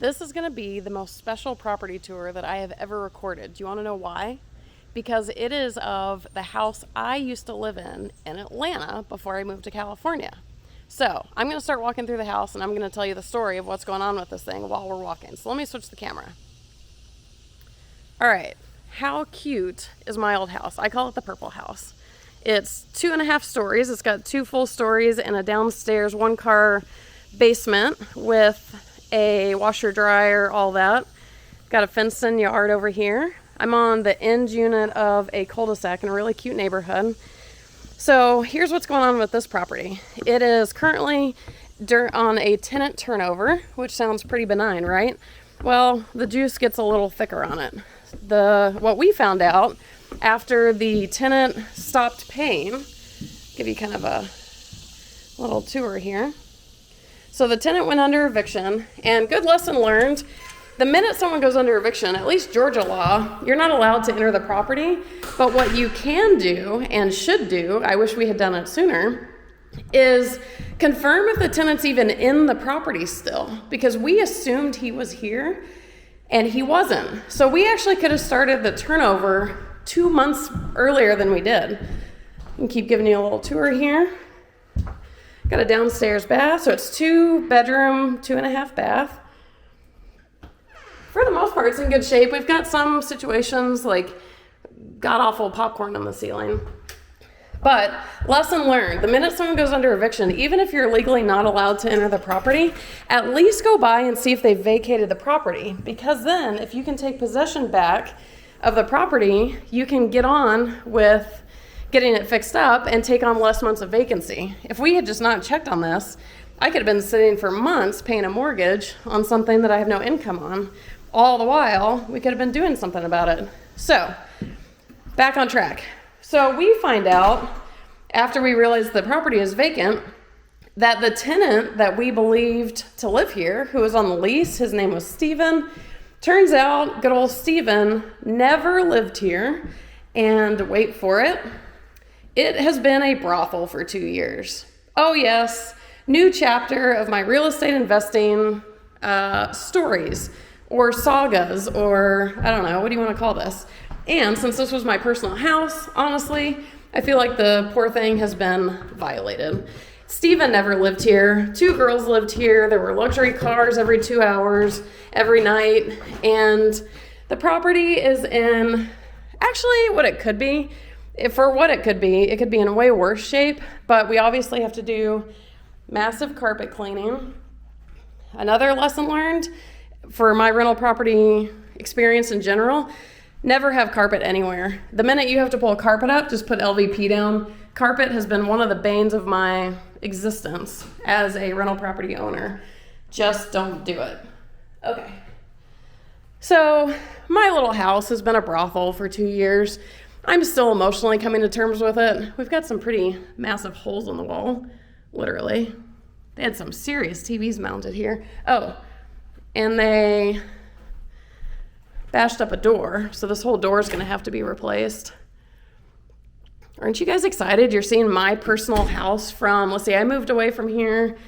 This is going to be the most special property tour that I have ever recorded. Do you want to know why? Because it is of the house I used to live in Atlanta before I moved to California. So I'm going to start walking through the house and I'm going to tell you the story of what's going on with this thing while we're walking. So let me switch the camera. All right, how cute is my old house? I call it the purple house. It's 2.5 stories. It's got 2 full stories and a downstairs 1-car basement with a washer, dryer, all that. Got a fenced-in yard over here. I'm on the end unit of a cul-de-sac in a really cute neighborhood. So here's what's going on with this property. It is currently on a tenant turnover, which sounds pretty benign, right? Well, the juice gets a little thicker on it. What we found out after the tenant stopped paying, give you kind of a little tour here. So the tenant went under eviction, and good lesson learned, the minute someone goes under eviction, at least Georgia law, you're not allowed to enter the property, but what you can do and should do, I wish we had done it sooner, is confirm if the tenant's even in the property still, because we assumed he was here and he wasn't. So we actually could have started the turnover 2 months earlier than we did. I can keep giving you a little tour here. Got a downstairs bath, so it's 2 bedroom, 2.5 bath. For the most part, it's in good shape. We've got some situations like god-awful popcorn on the ceiling. But lesson learned, the minute someone goes under eviction, even if you're legally not allowed to enter the property, at least go by and see if they vacated the property. Because then, if you can take possession back of the property, you can get on with getting it fixed up and take on less months of vacancy. If we had just not checked on this, I could have been sitting for months paying a mortgage on something that I have no income on. All the while, we could have been doing something about it. So, back on track. So we find out, after we realize the property is vacant, that the tenant that we believed to live here, who was on the lease, his name was Steven, turns out good old Steven never lived here, and wait for it, it has been a brothel for 2 years. Oh yes, new chapter of my real estate investing stories, or sagas, or I don't know, what do you want to call this? And since this was my personal house, honestly, I feel like the poor thing has been violated. Steven never lived here. 2 girls lived here. There were luxury cars every 2 hours, every night. And the property is in, actually, what it could be. For what it could be in a way worse shape. But we obviously have to do massive carpet cleaning. Another lesson learned for my rental property experience in general, never have carpet anywhere. The minute you have to pull a carpet up, just put LVP down. Carpet has been one of the banes of my existence as a rental property owner. Just don't do it. Okay. So my little house has been a brothel for 2 years. I'm still emotionally coming to terms with it. We've got some pretty massive holes in the wall, literally. They had some serious TVs mounted here. Oh, and they bashed up a door, so this whole door is going to have to be replaced. Aren't you guys excited? You're seeing my personal house from, let's see, I moved away from here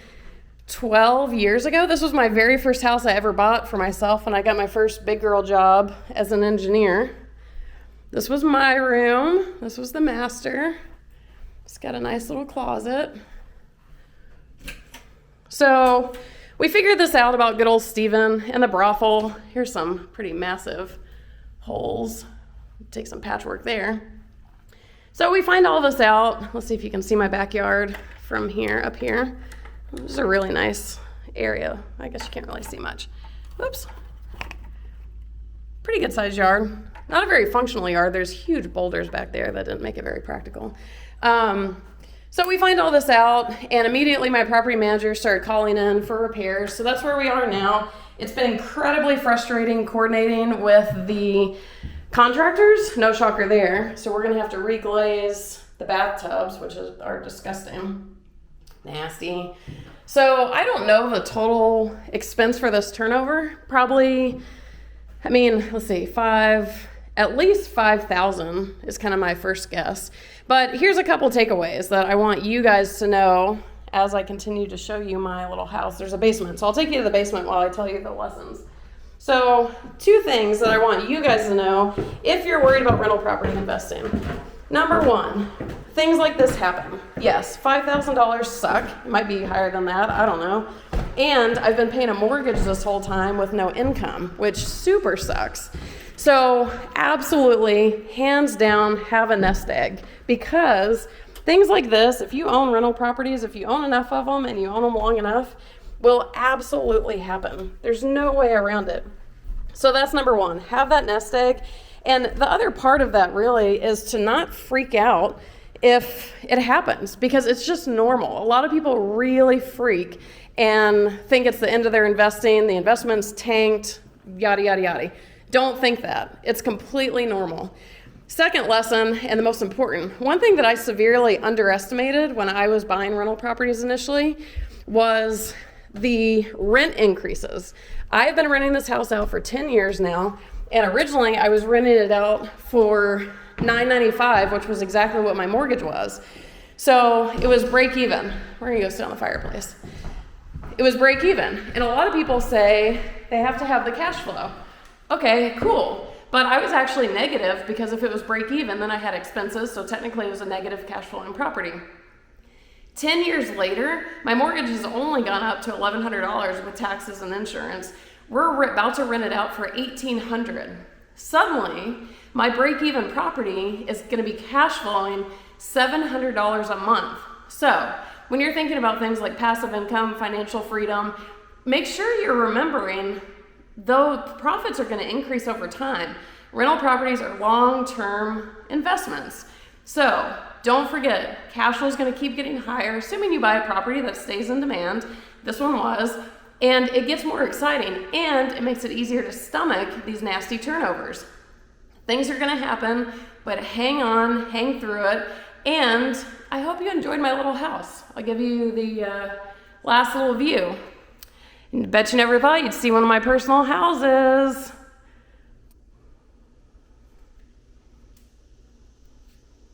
12 years ago. This was my very first house I ever bought for myself when I got my first big girl job as an engineer. This was my room. This was the master. It's got a nice little closet. So we figured this out about good old Steven and the brothel. Here's some pretty massive holes. Take some patchwork there. So we find all this out. Let's see if you can see my backyard from here, up here. This is a really nice area. I guess you can't really see much. Oops. Pretty good sized yard. Not a very functional yard. There's huge boulders back there that didn't make it very practical. So we find all this out, and immediately my property manager started calling in for repairs. So that's where we are now. It's been incredibly frustrating coordinating with the contractors. No shocker there. So we're going to have to reglaze the bathtubs, which are disgusting. Nasty. So I don't know the total expense for this turnover. Probably, let's see, at least 5,000 is kind of my first guess. But here's a couple takeaways that I want you guys to know as I continue to show you my little house. There's a basement, so I'll take you to the basement while I tell you the lessons. So 2 things that I want you guys to know if you're worried about rental property investing. Number 1, things like this happen. Yes, $5,000 suck. It might be higher than that, I don't know. And I've been paying a mortgage this whole time with no income, which super sucks. So absolutely, hands down, have a nest egg, because things like this, if you own rental properties, if you own enough of them and you own them long enough, will absolutely happen. There's no way around it. So that's number 1, have that nest egg. And the other part of that really is to not freak out if it happens, because it's just normal. A lot of people really freak and think it's the end of their investing, the investment's tanked, yada, yada, yada. Don't think that. It's completely normal. Second lesson, and the most important, one thing that I severely underestimated when I was buying rental properties initially was the rent increases. I've been renting this house out for 10 years now, and originally I was renting it out for $9.95, which was exactly what my mortgage was. So it was break even. We're gonna go sit on the fireplace. It was break even. And a lot of people say they have to have the cash flow. Okay, cool. But I was actually negative, because if it was break even, then I had expenses, so technically it was a negative cash flowing property. 10 years later, my mortgage has only gone up to $1,100 with taxes and insurance. We're about to rent it out for $1,800. Suddenly, my break-even property is going to be cash flowing $700 a month. So, when you're thinking about things like passive income, financial freedom, make sure you're remembering though profits are going to increase over time. Rental properties are long-term investments. So don't forget, cash flow is going to keep getting higher, assuming you buy a property that stays in demand. This one was. And it gets more exciting, and it makes it easier to stomach these nasty turnovers. Things are going to happen, but hang on, hang through it. And I hope you enjoyed my little house. I'll give you the last little view. Bet you never thought you'd see one of my personal houses.